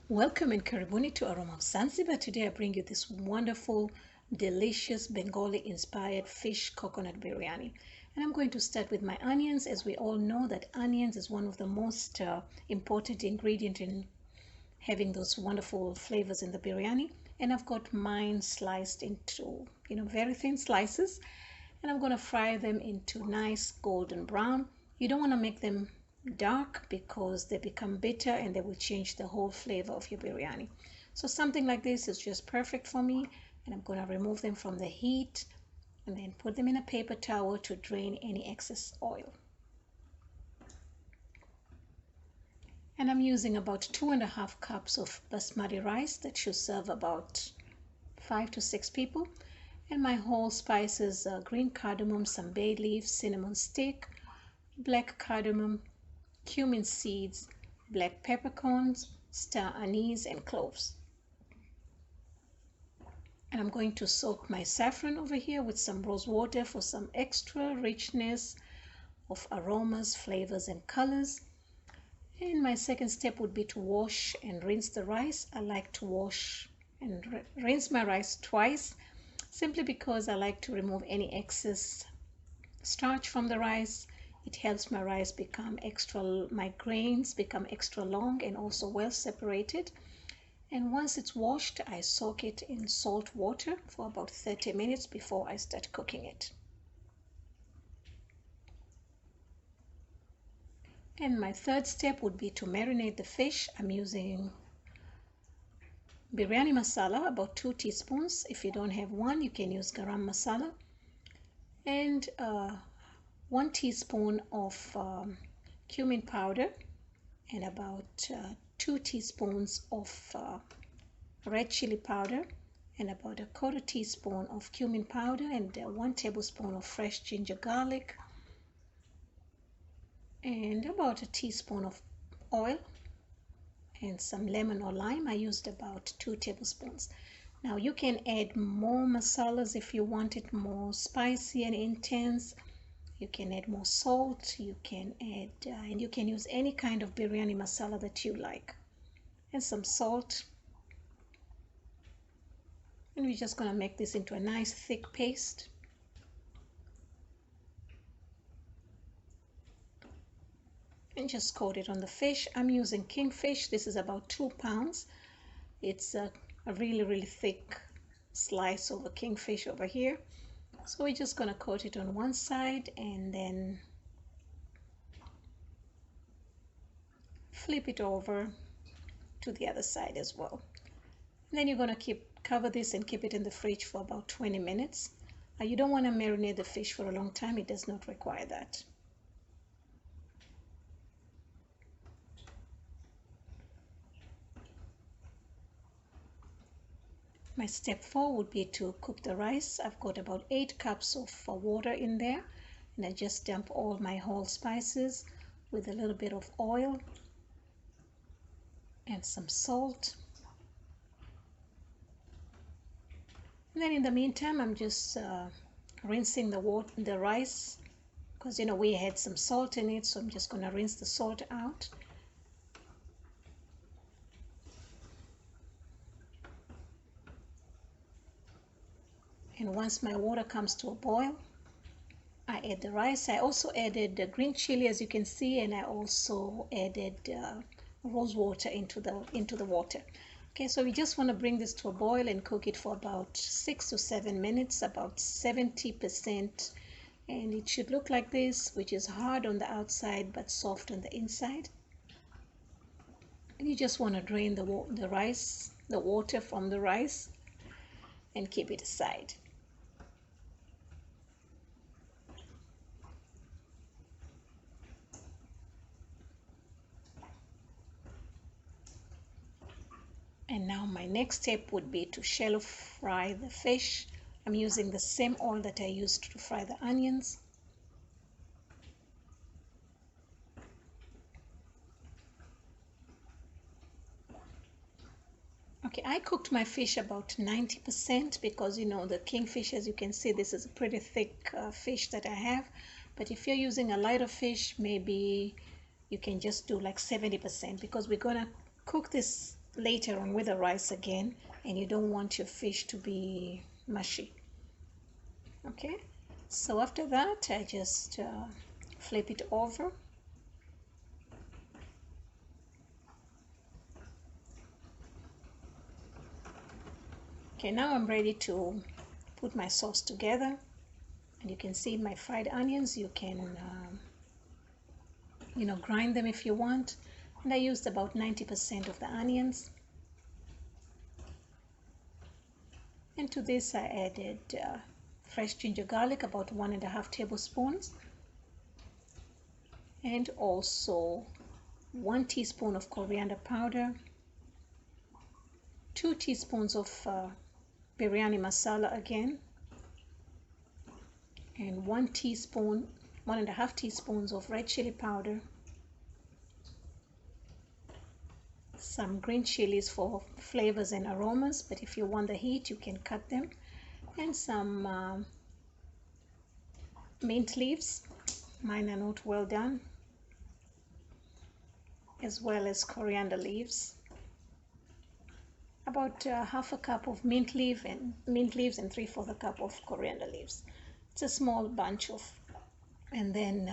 Welcome and karibuni to Aroma of Zanzibar. Today I bring you this wonderful, delicious Bengali inspired fish coconut biryani. And I'm going to start with my onions, as we all know that onions is one of the most important ingredient in having those wonderful flavors in the biryani. And I've got mine sliced into, very thin slices. And I'm going to fry them into nice golden brown. You don't want to make them dark because they become bitter and they will change the whole flavor of your biryani. So something like this is just perfect for me, and I'm going to remove them from the heat and then put them in a paper towel to drain any excess oil. And I'm using about 2.5 cups of basmati rice that should serve about 5 to 6 people. And my whole spices are green cardamom, some bay leaf, cinnamon stick, black cardamom, cumin seeds, black peppercorns, star anise, and cloves. And I'm going to soak my saffron over here with some rose water for some extra richness of aromas, flavors, and colors. And my second step would be to wash and rinse the rice. I like to wash and rinse my rice twice, simply because I like to remove any excess starch from the rice. It helps my rice become my grains become extra long and also well separated. And once it's washed, I soak it in salt water for about 30 minutes before I start cooking it. And my third step would be to marinate the fish. I'm using biryani masala, about 2 teaspoons. If you don't have one, you can use garam masala. And 1 teaspoon of cumin powder, and about 2 teaspoons of red chili powder, and about 1/4 teaspoon of cumin powder, and 1 tablespoon of fresh ginger garlic, and about a teaspoon of oil, and some lemon or lime. I used about 2 tablespoons. Now you can add more masalas if you want it more spicy and intense. You can add more salt, you can add, and you can use any kind of biryani masala that you like. And some salt. And we're just going to make this into a nice thick paste. And just coat it on the fish. I'm using kingfish. This is about 2 pounds. It's a really thick slice of a kingfish over here. So we're just going to coat it on one side and then flip it over to the other side as well. And then you're going to cover this and keep it in the fridge for about 20 minutes. You don't want to marinate the fish for a long time. It does not require that. My step 4 would be to cook the rice. I've got about 8 cups of water in there, and I just dump all my whole spices with a little bit of oil and some salt. And then in the meantime, I'm just rinsing the rice, because we had some salt in it, so I'm just going to rinse the salt out. And once my water comes to a boil, I add the rice. I also added the green chili, as you can see, and I also added rose water into the water. Okay, so we just want to bring this to a boil and cook it for about 6 to 7 minutes, about 70%. And it should look like this, which is hard on the outside but soft on the inside. And you just want to drain the water from the rice, and keep it aside. And now my next step would be to shallow fry the fish. I'm using the same oil that I used to fry the onions. Okay, I cooked my fish about 90% because the kingfish, as you can see, this is a pretty thick fish that I have. But if you're using a lighter fish, maybe you can just do like 70%, because we're gonna cook this later on with the rice again, and you don't want your fish to be mushy. Okay, so after that I just flip it over. Okay, now I'm ready to put my sauce together, and you can see my fried onions. You can grind them if you want, and I used about 90% of the onions. And to this I added fresh ginger garlic, about 1.5 tablespoons, and also 1 teaspoon of coriander powder, 2 teaspoons of biryani masala again, and 1.5 teaspoons of red chili powder, some green chilies for flavors and aromas, but if you want the heat you can cut them, and some mint leaves, mine are not well done, as well as coriander leaves, about half a cup of mint leaves and 3/4 cup of coriander leaves. It's a small bunch of, and then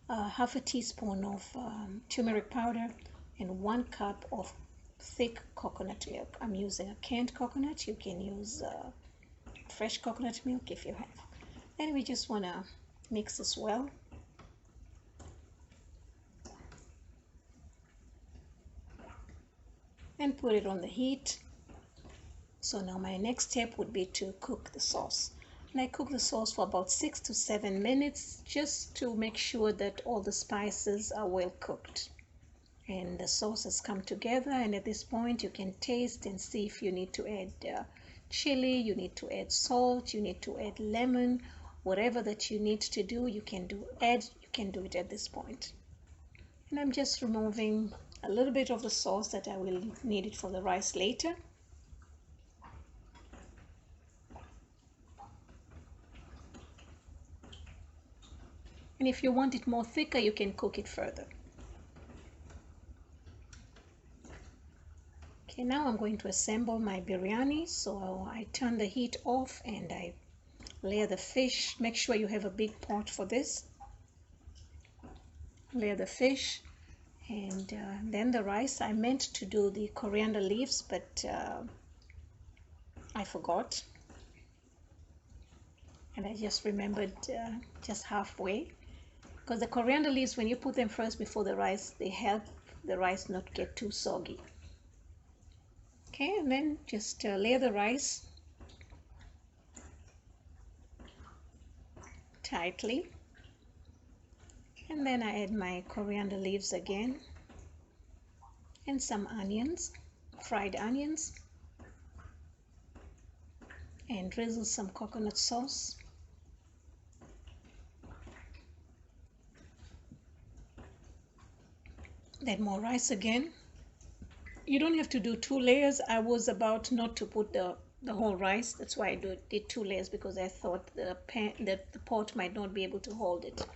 half a teaspoon of turmeric powder, and 1 cup of thick coconut milk. I'm using a canned coconut. You can use fresh coconut milk if you have. And we just want to mix this well. And put it on the heat. So now my next step would be to cook the sauce. And I cook the sauce for about 6 to 7 minutes, just to make sure that all the spices are well cooked and the sauce has come together. And at this point you can taste and see if you need to add chili, you need to add salt, you need to add lemon, whatever that you need to do, you can do it at this point. And I'm just removing a little bit of the sauce that I will need it for the rice later. And if you want it more thicker, you can cook it further. Okay, now I'm going to assemble my biryani. So I turn the heat off and I layer the fish. Make sure you have a big pot for this. Layer the fish, and then the rice. I meant to do the coriander leaves, but I forgot, and I just remembered just halfway, because the coriander leaves, when you put them first before the rice, they help the rice not get too soggy. Okay, and then just layer the rice tightly. And then I add my coriander leaves again, and some onions, fried onions, and drizzle some coconut sauce. Then more rice again. You don't have to do 2 layers. I was about not to put the whole rice. That's why I did 2 layers, because I thought the pot might not be able to hold it.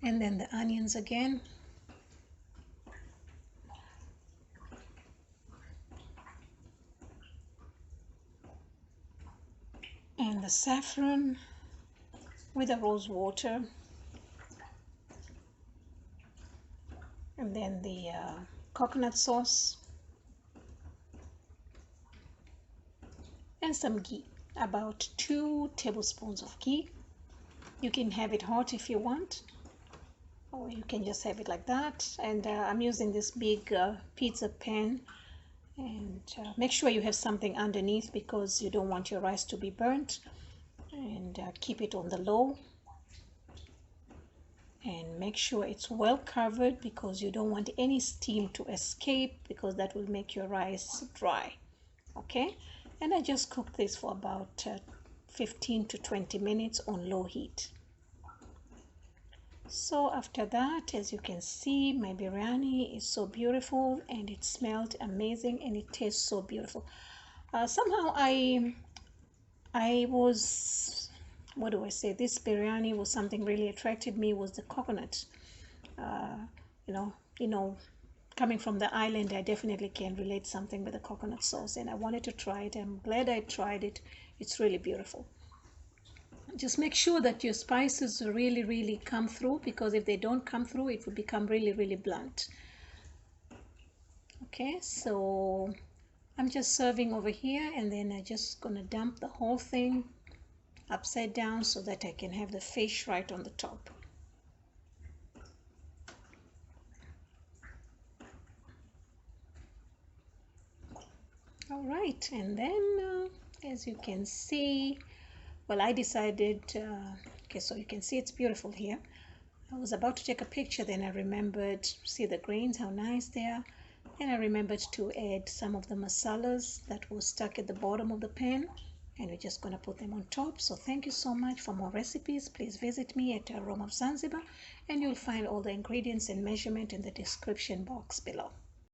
And then the onions again. And the saffron with the rose water. And then the coconut sauce. And some ghee, about 2 tablespoons of ghee. You can have it hot if you want, or you can just have it like that. And I'm using this big pizza pan, and make sure you have something underneath, because you don't want your rice to be burnt. And keep it on the low, and make sure it's well covered, because you don't want any steam to escape, because that will make your rice dry. Okay, and I just cooked this for about 15 to 20 minutes on low heat. So after that, as you can see, my biryani is so beautiful, and it smelled amazing, and it tastes so beautiful. Somehow I was, what do I say, this biryani was something really attracted me, was the coconut. You know coming from the island, I definitely can relate something with the coconut sauce, and I wanted to try it. I'm glad I tried it. It's really beautiful. Just make sure that your spices really come through, because if they don't come through, it will become really blunt. Okay, so I'm just serving over here, and then I'm just gonna dump the whole thing upside down so that I can have the fish right on the top. All right, and then as you can see, well, I decided, okay, so you can see it's beautiful here. I was about to take a picture, then I remembered, see the grains, how nice they are. And I remembered to add some of the masalas that were stuck at the bottom of the pan, and we're just going to put them on top. So thank you so much. For more recipes, please visit me at Aroma of Zanzibar, and you'll find all the ingredients and measurement in the description box below.